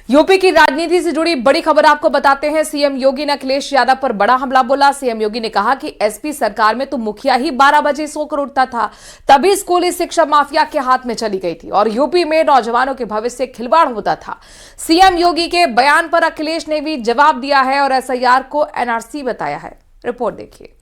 UP की राजनीति से जुड़ी बड़ी खबर आपको बताते हैं। सीएम योगी ने अखिलेश यादव पर बड़ा हमला बोला। सीएम योगी ने कहा कि एसपी सरकार में तो मुखिया ही 12 बजे सोकर उठता था, तभी स्कूली शिक्षा माफिया के हाथ में चली गई थी और यूपी में नौजवानों के भविष्य से खिलवाड़ होता था। सीएम योगी के बयान पर अखिलेश ने भी जवाब दिया है और एसआईआर को एनआरसी बताया है। रिपोर्ट देखिए।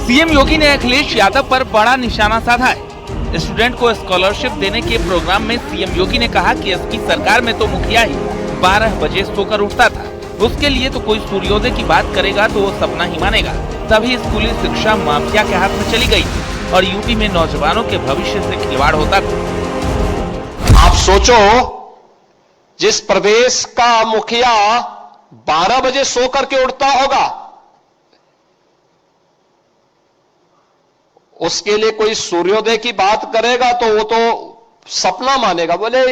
सीएम योगी ने अखिलेश यादव पर बड़ा निशाना साधा है। स्टूडेंट को स्कॉलरशिप देने के प्रोग्राम में सीएम योगी ने कहा कि इसकी सरकार में तो मुखिया ही 12 बजे सोकर उठता था, उसके लिए तो कोई सूर्योदय की बात करेगा तो वो सपना ही मानेगा। तभी स्कूली शिक्षा माफिया के हाथ में चली गई और यूपी में नौजवानों के भविष्य से खिलवाड़ होता था। आप सोचो, जिस प्रदेश का मुखिया 12 बजे सो करके उठता होगा, उसके लिए कोई सूर्योदय की बात करेगा तो वो तो सपना मानेगा। बोले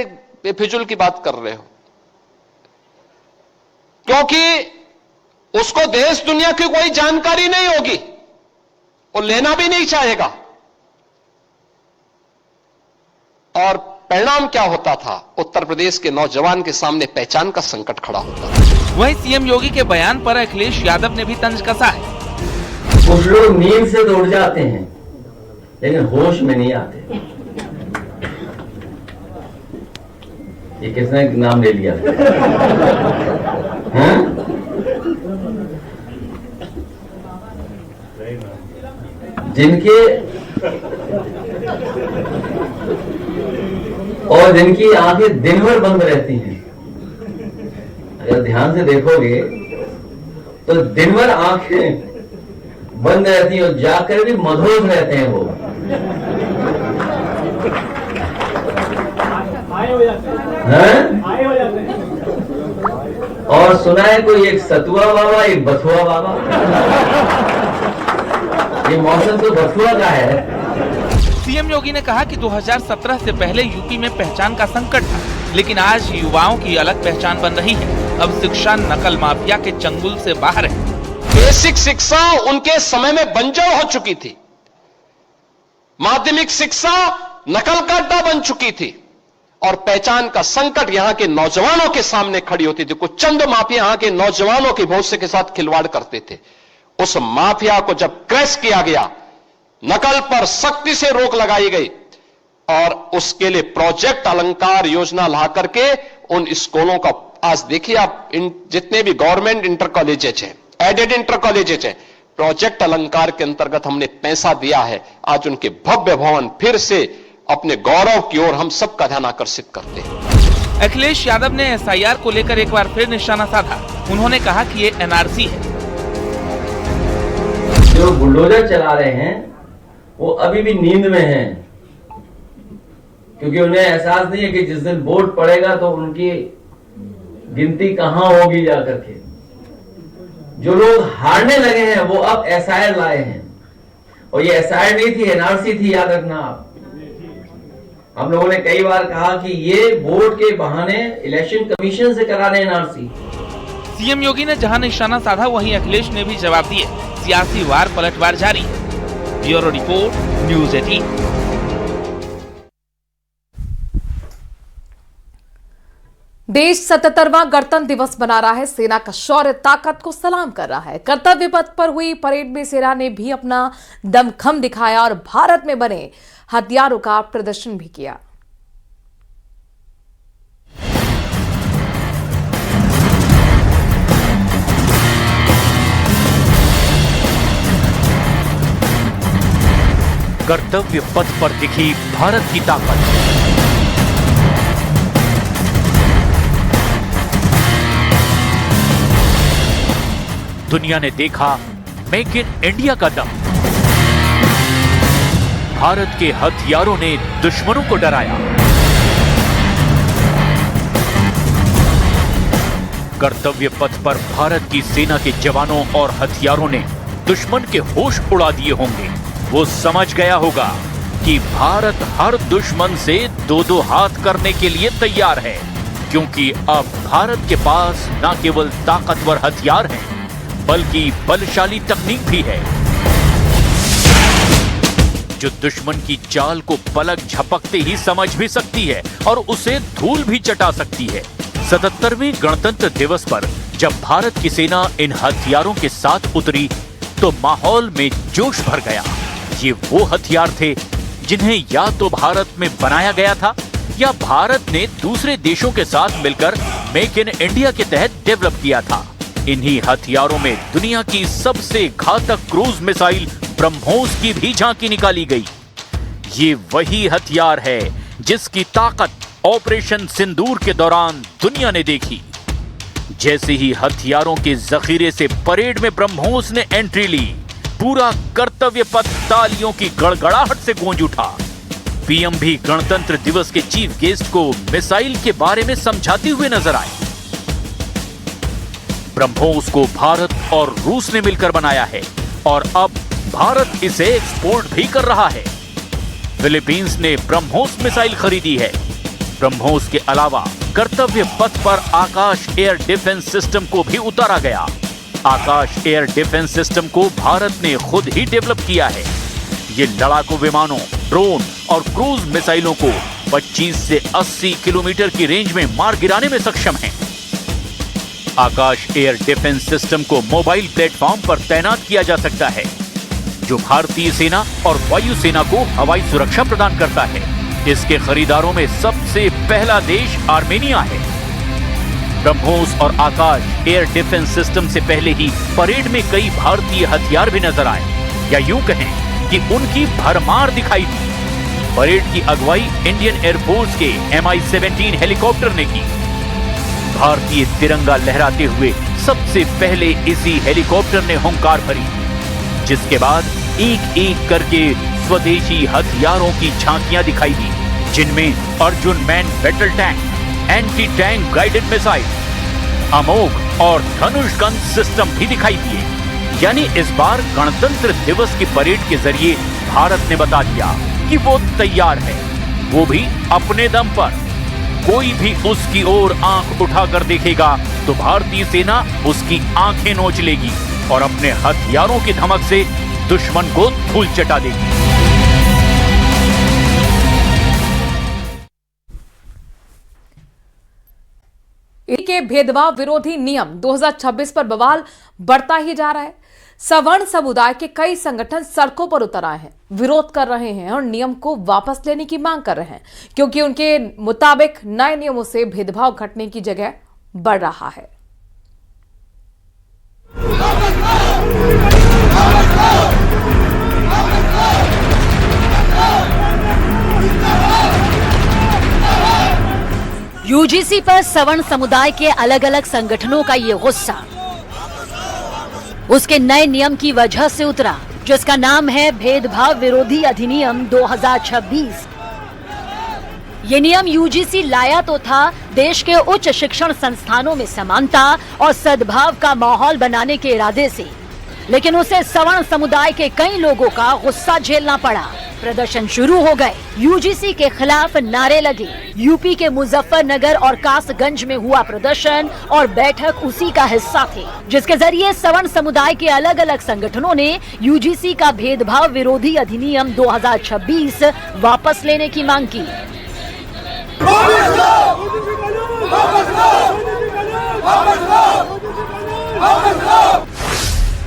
बेफिजुल की बात कर रहे हो, क्योंकि उसको देश दुनिया की कोई जानकारी नहीं होगी, वो लेना भी नहीं चाहेगा। और परिणाम क्या होता था? उत्तर प्रदेश के नौजवान के सामने पहचान का संकट खड़ा होता था। वहीं सीएम योगी के बयान पर अखिलेश यादव ने भी तंज कसा है। कुछ लोग नींद से तो उठ जाते हैं लेकिन होश में नहीं आते। ये किसने नाम ले लिया? हैं? जिनकी आंखें दिन भर बंद रहती हैं, अगर ध्यान से देखोगे तो दिन भर आंखें बंद रहती हैं और जाकर भी मधोर रहते हैं वो। और सुना है कोई एक सतुआ बाबा, एक बथुआ बाबा। ये मौसम तो बथुआ का है। सीएम योगी ने कहा कि 2017 से पहले यूपी में पहचान का संकट था, लेकिन आज युवाओं की अलग पहचान बन रही है। अब शिक्षा नकल माफिया के चंगुल से बाहर है। बेसिक शिक्षा उनके समय में बंजर हो चुकी थी, माध्यमिक शिक्षा नकल का अड्डा बन चुकी थी और पहचान का संकट यहां के नौजवानों के सामने खड़ी होती थी। कुछ चंद माफिया यहां के नौजवानों के भविष्य के साथ खिलवाड़ करते थे। उस माफिया को जब क्रैश किया गया, नकल पर सख्ती से रोक लगाई गई और उसके लिए प्रोजेक्ट अलंकार योजना ला करके उन स्कूलों का आज देखिए आप, जितने भी गवर्नमेंट इंटर कॉलेजेस हैं, एडेड इंटर कॉलेजेस हैं, प्रोजेक्ट अलंकार के अंतर्गत हमने पैसा दिया है। आज उनके भव्य भवन फिर से अपने गौरव की ओर हम सबका ध्यान आकर्षित करते हैं। अखिलेश यादव ने एसआईआर को लेकर एक बार फिर निशाना साधा। उन्होंने कहा कि ये एनआरसी है। जो बुलडोजर चला रहे हैं वो अभी भी नींद में हैं, क्योंकि उन्हें एहसास नहीं है कि जिस दिन वोट पड़ेगा तो उनकी गिनती कहां होगी जाकर के। जो लोग हारने लगे हैं वो अब एसआईआर लाए हैं, और ये एसआईआर नहीं थी, एनआरसी थी, याद रखना आप। हम लोगों ने कई बार कहा कि ये वोट के बहाने इलेक्शन कमीशन से करा रहे एनआरसी। सीएम योगी ने जहां निशाना साधा वहीं अखिलेश ने भी जवाब दिए। सियासी वार पलटवार जारी है। Bureau report, news 18। देश 77वां गणतंत्र दिवस मना रहा है। सेना का शौर्य ताकत को सलाम कर रहा है। कर्तव्य पथ पर हुई परेड में सेना ने भी अपना दमखम दिखाया और भारत में बने हथियारों का प्रदर्शन भी किया। कर्तव्य पथ पर दिखी भारत की ताकत। दुनिया ने देखा मेक इन इंडिया का दम। भारत के हथियारों ने दुश्मनों को डराया। कर्तव्य पथ पर भारत की सेना के जवानों और हथियारों ने दुश्मन के होश उड़ा दिए होंगे। वो समझ गया होगा कि भारत हर दुश्मन से दो दो हाथ करने के लिए तैयार है, क्योंकि अब भारत के पास न केवल ताकतवर हथियार हैं, बल्कि बलशाली तकनीक भी है जो दुश्मन की चाल को पलक झपकते ही समझ भी सकती है और उसे धूल भी चटा सकती है। 77वें गणतंत्र दिवस पर जब भारत की सेना इन हथियारों के साथ उतरी तो माहौल में जोश भर गया। ये वो हथियार थे जिन्हें या तो भारत में बनाया गया था या भारत ने दूसरे देशों के साथ मिलकर मेक इन इंडिया के तहत डेवलप किया था। इन्हीं हथियारों में दुनिया की सबसे घातक क्रूज मिसाइल ब्रह्मोस की भी झांकी निकाली गई। ये वही हथियार है जिसकी ताकत ऑपरेशन सिंदूर के दौरान दुनिया ने देखी। जैसे ही हथियारों के जखीरे से परेड में ब्रह्मोस ने एंट्री ली, पूरा कर्तव्य पथ तालियों की गड़गड़ाहट से गूंज उठा। पीएम भी गणतंत्र दिवस के चीफ गेस्ट को मिसाइल के बारे में समझाते हुए नजर आए। ब्रह्मोस को भारत और रूस ने मिलकर बनाया है और अब भारत इसे एक्सपोर्ट भी कर रहा है। फिलीपींस ने ब्रह्मोस मिसाइल खरीदी है। ब्रह्मोस के अलावा कर्तव्य पथ पर आकाश एयर डिफेंस सिस्टम को भी उतारा गया। आकाश एयर डिफेंस सिस्टम को भारत ने खुद ही डेवलप किया है। ये लड़ाकू विमानों, ड्रोन और क्रूज मिसाइलों को 25 से 80 किलोमीटर की रेंज में मार गिराने में सक्षम है। आकाश एयर डिफेंस सिस्टम को मोबाइल प्लेटफॉर्म पर तैनात किया जा सकता है, जो भारतीय सेना और वायुसेना को हवाई सुरक्षा प्रदान करता है। इसके खरीदारों में सबसे पहला देश आर्मेनिया है। ब्रह्मोस और आकाश एयर डिफेंस सिस्टम से पहले ही परेड में कई भारतीय हथियार भी नजर आए, या यूं कहें कि उनकी भरमार दिखाई दी। परेड की अगुवाई इंडियन एयरफोर्स के Mi-17 हेलीकॉप्टर ने की। भारतीय तिरंगा लहराते हुए सबसे पहले इसी हेलीकॉप्टर ने हुंकार भरी, जिसके बाद एक एक करके स्वदेशी हथियारों की झांकियां दिखाई दी, जिनमें Arjun main battle tank, anti tank guided missile, Amogh और धनुष गन सिस्टम भी दिखाई दिए। यानी इस बार गणतंत्र दिवस की परेड के जरिए भारत ने बता दिया कि वो तैयार है, वो भी अपने दम पर। कोई भी उसकी ओर आंख उठाकर देखेगा तो भारतीय सेना उसकी आंखें नोच लेगी और अपने हथियारों की धमक से दुश्मन को धूल चटा देगी। के भेदभाव विरोधी नियम 2026 पर बवाल बढ़ता ही जा रहा है। सवर्ण समुदाय के कई संगठन सड़कों पर उतर आए हैं, विरोध कर रहे हैं और नियम को वापस लेने की मांग कर रहे हैं, क्योंकि उनके मुताबिक नए नियमों से भेदभाव घटने की जगह बढ़ रहा है। यूजीसी पर सवर्ण समुदाय के अलग अलग संगठनों का ये गुस्सा उसके नए नियम की वजह से उतरा, जिसका नाम है भेदभाव विरोधी अधिनियम 2026। ये नियम यूजीसी लाया तो था देश के उच्च शिक्षण संस्थानों में समानता और सद्भाव का माहौल बनाने के इरादे से, लेकिन उसे सवर्ण समुदाय के कई लोगों का गुस्सा झेलना पड़ा। प्रदर्शन शुरू हो गए, यूजीसी के खिलाफ नारे लगे। यूपी के मुजफ्फरनगर और कासगंज में हुआ प्रदर्शन और बैठक उसी का हिस्सा थे, जिसके जरिए सवर्ण समुदाय के अलग अलग संगठनों ने यूजीसी का भेदभाव विरोधी अधिनियम 2026 वापस लेने की मांग की।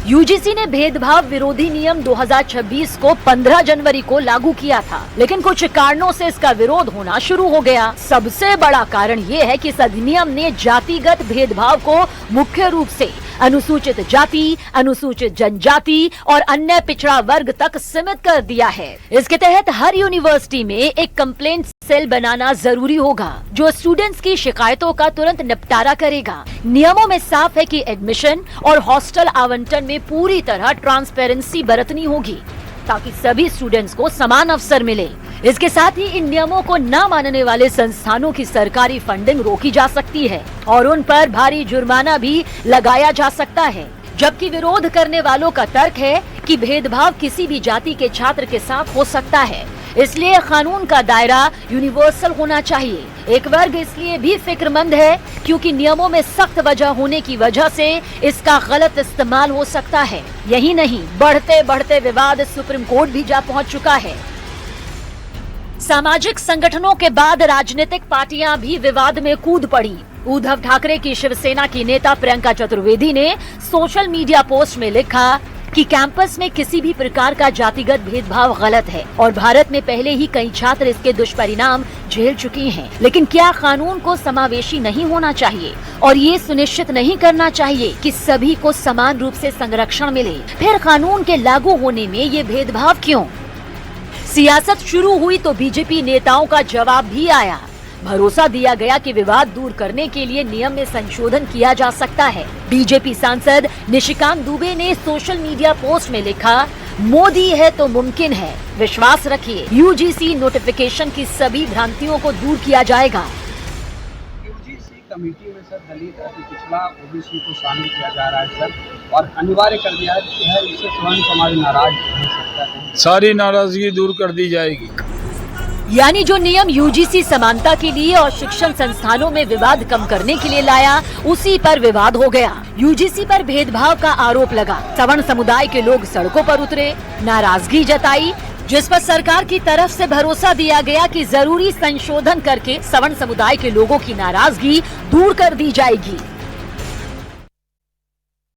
यूजीसी ने भेदभाव विरोधी नियम 2026 को 15 जनवरी को लागू किया था, लेकिन कुछ कारणों से इसका विरोध होना शुरू हो गया। सबसे बड़ा कारण ये है कि इस अधिनियम ने जातिगत भेदभाव को मुख्य रूप से अनुसूचित जाति, अनुसूचित जनजाति और अन्य पिछड़ा वर्ग तक सीमित कर दिया है। इसके तहत हर यूनिवर्सिटी में एक कंप्लेंट सेल बनाना जरूरी होगा, जो स्टूडेंट्स की शिकायतों का तुरंत निपटारा करेगा। नियमों में साफ है कि एडमिशन और हॉस्टल आवंटन में पूरी तरह ट्रांसपेरेंसी बरतनी होगी, ताकि सभी स्टूडेंट्स को समान अवसर मिले। इसके साथ ही इन नियमों को न मानने वाले संस्थानों की सरकारी फंडिंग रोकी जा सकती है और उन पर भारी जुर्माना भी लगाया जा सकता है। जबकि विरोध करने वालों का तर्क है कि भेदभाव किसी भी जाति के छात्र के साथ हो सकता है, इसलिए कानून का दायरा यूनिवर्सल होना चाहिए। एक वर्ग इसलिए भी फिक्रमंद है क्योंकि नियमों में सख्त वजह होने की वजह से इसका गलत इस्तेमाल हो सकता है। यही नहीं, बढ़ते बढ़ते विवाद सुप्रीम कोर्ट भी जा पहुंच चुका है। सामाजिक संगठनों के बाद राजनीतिक पार्टियां भी विवाद में कूद पड़ी। उद्धव ठाकरे की शिवसेना की नेता प्रियंका चतुर्वेदी ने सोशल मीडिया पोस्ट में लिखा कि कैंपस में किसी भी प्रकार का जातिगत भेदभाव गलत है और भारत में पहले ही कई छात्र इसके दुष्परिणाम झेल चुके हैं। लेकिन क्या कानून को समावेशी नहीं होना चाहिए और ये सुनिश्चित नहीं करना चाहिए कि सभी को समान रूप से संरक्षण मिले? फिर कानून के लागू होने में ये भेदभाव क्यों? सियासत शुरू हुई तो बीजेपी नेताओं का जवाब भी आया। भरोसा दिया गया कि विवाद दूर करने के लिए नियम में संशोधन किया जा सकता है। बीजेपी सांसद निशिकांत दुबे ने सोशल मीडिया पोस्ट में लिखा, मोदी है तो मुमकिन है, विश्वास रखिए। यूजीसी नोटिफिकेशन की सभी भ्रांतियों को दूर किया जाएगा। यूजीसी कमेटी में सर दलित अति पिछड़ा ओबीसी को शामिल किया जा रहा है सर, और अनिवार्य कर दिया है। इससे स्वयं समाज नाराज हो सकता है। सारी नाराजगी दूर कर दी जाएगी। यानी जो नियम यूजीसी समानता के लिए और शिक्षण संस्थानों में विवाद कम करने के लिए लाया, उसी पर विवाद हो गया। यूजीसी पर भेदभाव का आरोप लगा। सवर्ण समुदाय के लोग सड़कों पर उतरे, नाराजगी जताई, जिस पर सरकार की तरफ से भरोसा दिया गया कि जरूरी संशोधन करके सवर्ण समुदाय के लोगों की नाराजगी दूर कर दी जाएगी।